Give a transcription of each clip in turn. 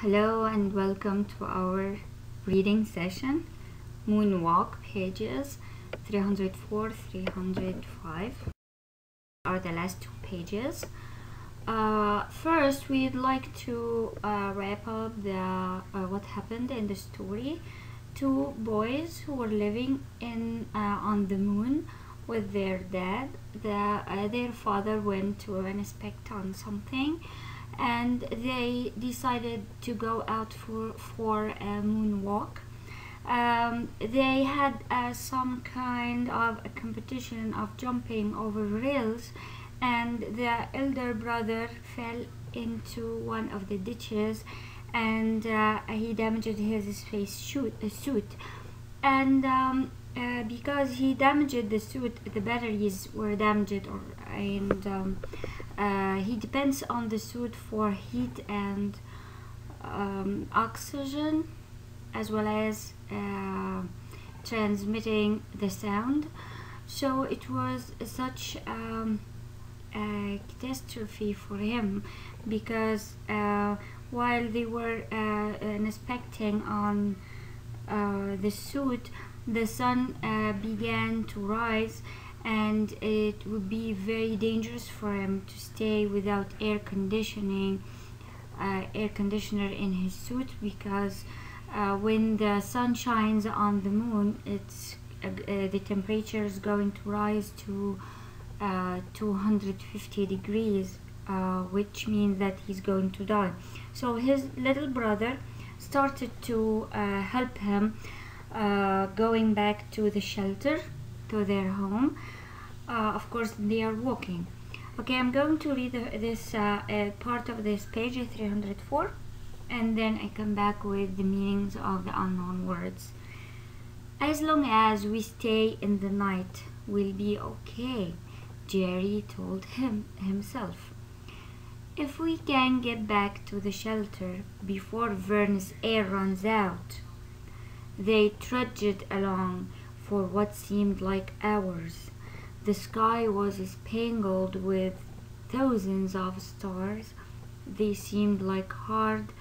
Hello and welcome to our reading session. Moonwalk pages 304, 305 are the last two pages. First, we'd like to wrap up the what happened in the story. Two boys who were living on the moon with their dad. Their father went to inspect on something, and they decided to go out for a moonwalk. They had some kind of a competition of jumping over rails, and the elder brother fell into one of the ditches, and he damaged his suit. And because he damaged the suit, the batteries were damaged, he depends on the suit for heat and oxygen, as well as transmitting the sound. So it was such a catastrophe for him, because while they were inspecting on the suit, the sun began to rise, and it would be very dangerous for him to stay without air conditioner in his suit, because when the sun shines on the moon, the temperature is going to rise to 250 degrees, which means that he's going to die. So his little brother started to help him going back to the shelter, to their home. Of course, they are walking. Okay, I'm going to read this part of this page 304, and then I come back with the meanings of the unknown words. As long as we stay in the night, we'll be okay, Jerry told himself. If we can get back to the shelter before Vern's air runs out. They trudged along for what seemed like hours. The sky was spangled with thousands of stars. They seemed like hard,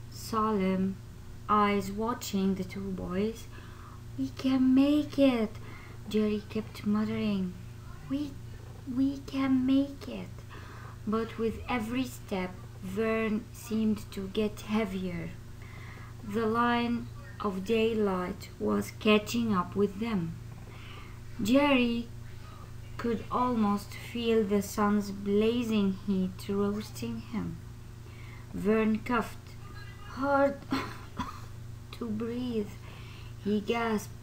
solemn eyes watching the two boys. "We can make it," Jerry kept muttering. We can make it." But with every step, Vern seemed to get heavier. The line of daylight was catching up with them. Jerry could almost feel the sun's blazing heat roasting him. Vern coughed hard to breathe. He gasped.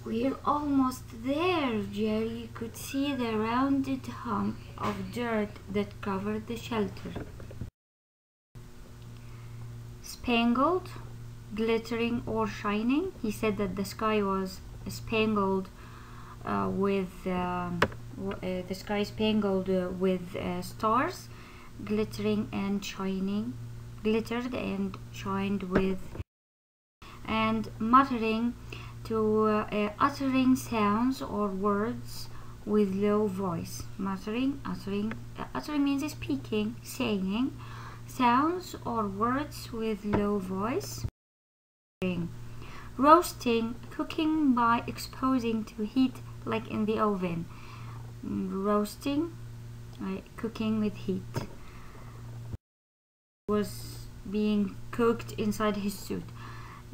"We're almost there." Jerry could see the rounded hump of dirt that covered the shelter. Spangled, glittering or shining. He said that the sky was spangled with stars, glittering and shining, glittered and shined with, and muttering to uttering sounds or words with low voice. Uttering means speaking, saying sounds or words with low voice. Roasting, cooking by exposing to heat, like in the oven. Roasting, cooking with heat. Was being cooked inside his suit.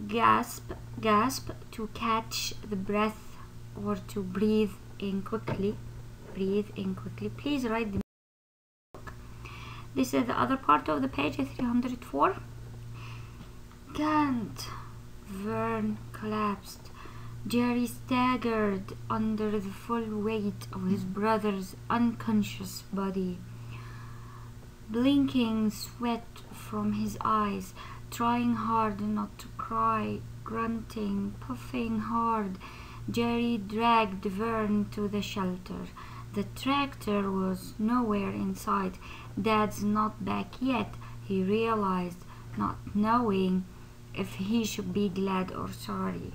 Gasp, to catch the breath or to breathe in quickly. Please write the book. This is the other part of the page 304. Can't. Vern collapsed. Jerry staggered under the full weight of his brother's unconscious body. Blinking sweat from his eyes, trying hard not to cry, grunting, puffing hard, Jerry dragged Vern to the shelter. The tractor was nowhere in sight. "Dad's not back yet," he realized, not knowing if he should be glad or sorry.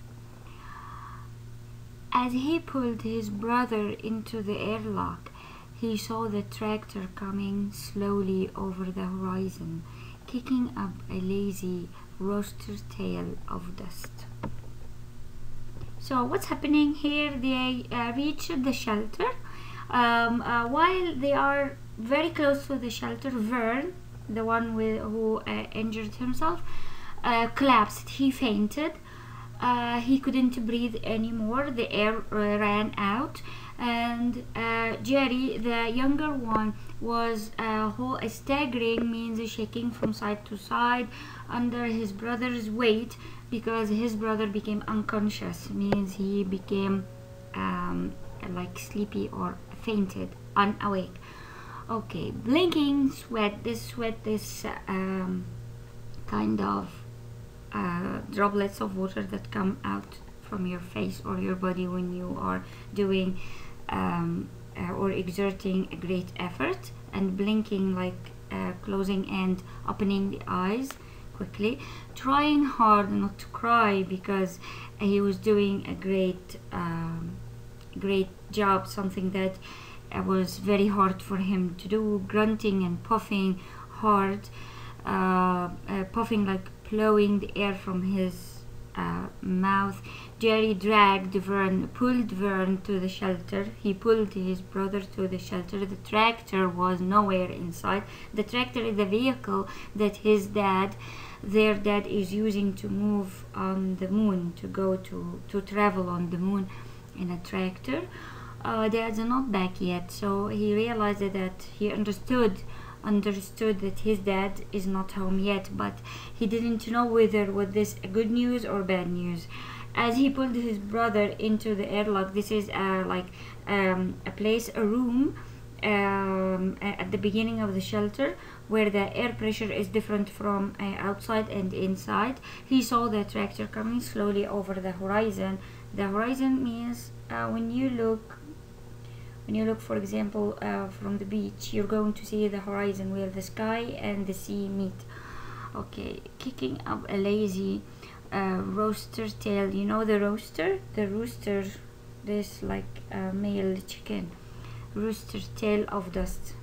As he pulled his brother into the airlock, he saw the tractor coming slowly over the horizon. kicking up a lazy rooster tail of dust. So what's happening here? They reached the shelter. While they are very close to the shelter, Vern, the one who injured himself, collapsed. He fainted. He couldn't breathe anymore. The air ran out, and Jerry, the younger one, was staggering, means shaking from side to side under his brother's weight, because his brother became unconscious, means he became like sleepy or fainted, unawake. Okay, blinking sweat. This kind of droplets of water that come out from your face or your body when you are doing or exerting a great effort, and blinking like closing and opening the eyes quickly, trying hard not to cry because he was doing a great job, something that was very hard for him to do, grunting and puffing hard, puffing like blowing the air from his mouth. Jerry dragged Vern, pulled Vern to the shelter. He pulled his brother to the shelter. The tractor was nowhere inside. The tractor is the vehicle that their dad is using to move on the moon, to go to travel on the moon in a tractor. Dad's not back yet, so he realized that he understood that his dad is not home yet, but he didn't know whether was this good news or bad news. As he pulled his brother into the airlock, this is a room at the beginning of the shelter, where the air pressure is different from outside and inside. He saw the tractor coming slowly over the horizon. The horizon means when you look, for example, from the beach, you're going to see the horizon where the sky and the sea meet. Okay, kicking up a lazy rooster tail. You know the rooster? The rooster, this like male chicken. Rooster tail of dust.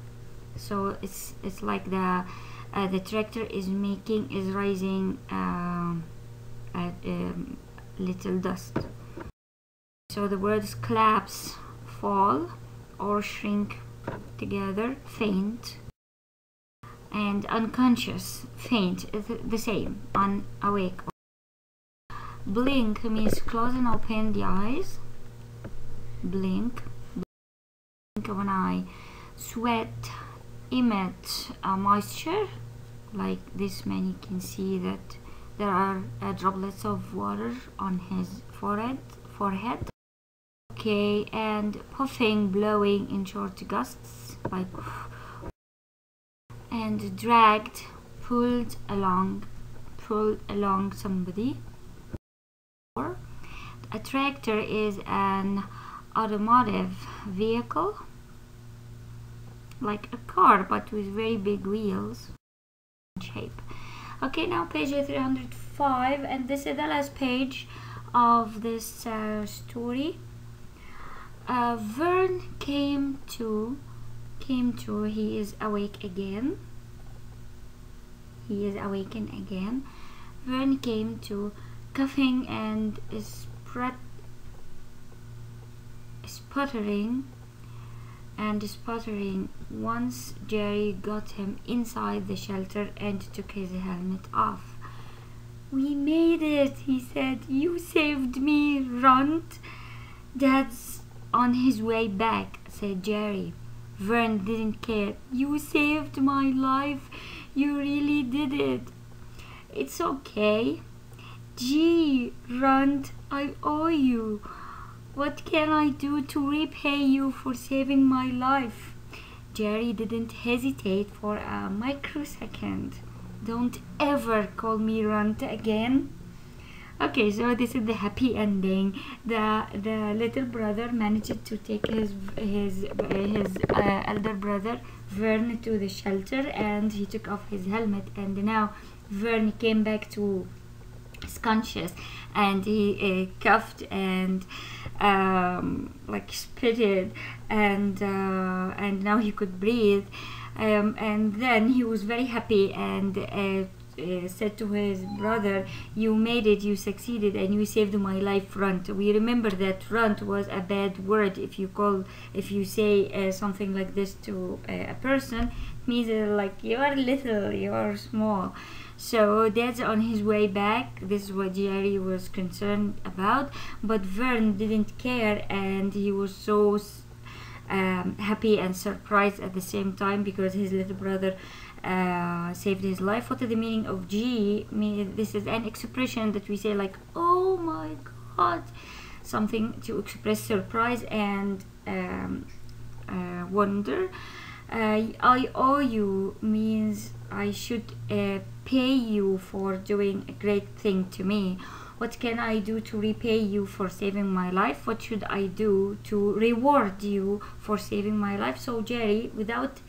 So it's like the tractor is rising little dust. So the words collapse, fall, or shrink together, faint, and unconscious, faint, the same, unawake. Blink means close and open the eyes. Blink one eye. Sweat, emit moisture, like this man, you can see that there are droplets of water on his forehead. Okay, and puffing, blowing in short gusts, like, and dragged, pulled along somebody. A tractor is an automotive vehicle, like a car but with very big wheels shape. Okay, now page 305, and this is the last page of this story. Vern came to, he is awake again. He is awakened again. Vern came to, coughing and sputtering once Jerry got him inside the shelter and took his helmet off. "We made it," he said. "You saved me, Runt." "Dad's on his way back," said Jerry. Vern didn't care. "You saved my life. You really did it." "It's okay." "Gee, Runt, I owe you. What can I do to repay you for saving my life?" Jerry didn't hesitate for a microsecond. "Don't ever call me Runt again." Okay, so this is the happy ending. The little brother managed to take his elder brother Vern to the shelter, and he took off his helmet, and now Vern came back to his conscious, and he coughed and like spitted, and now he could breathe. And then he was very happy and said to his brother, "You made it, you succeeded, and you saved my life, Runt." We remember that Runt was a bad word. If you say something like this to a person, it means like you are little, you are small. So Dad's on his way back. This is what Jerry was concerned about, but Vern didn't care, and he was so happy and surprised at the same time because his little brother saved his life. What is the meaning of G? This is an expression that we say like, "Oh my God," something to express surprise and wonder. I owe you means I should pay you for doing a great thing to me. What can I do to repay you for saving my life? What should I do to reward you for saving my life? So Jerry, without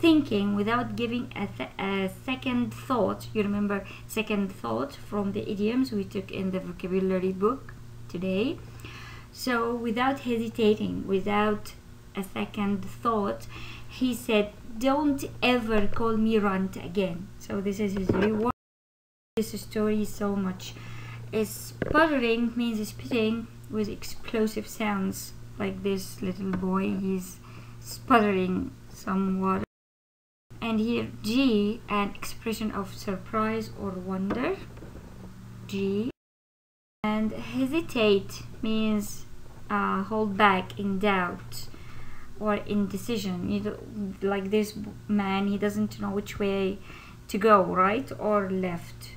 thinking, without giving a second thought, you remember second thought from the idioms we took in the vocabulary book today. So without hesitating, without a second thought, he said, "Don't ever call me Runt again." So this is his reward. This story is so much. Sputtering means spitting with explosive sounds, like this little boy, he's sputtering some water. And here G, an expression of surprise or wonder, G. And hesitate means hold back, in doubt or indecision. Like this man, he doesn't know which way to go, right or left.